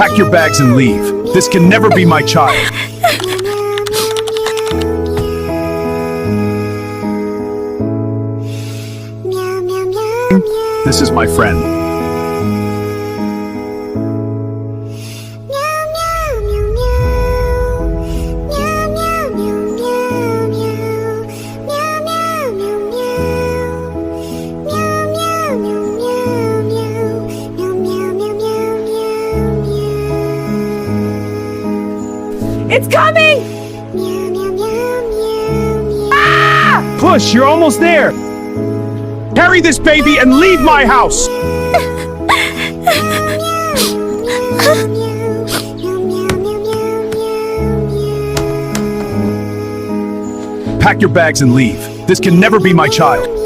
Pack your bags and leave. This can never be my child. This is my friend. It's coming! Ah! Push, you're almost there. Carry this baby and leave my house. Pack your bags and leave. This can never be my child.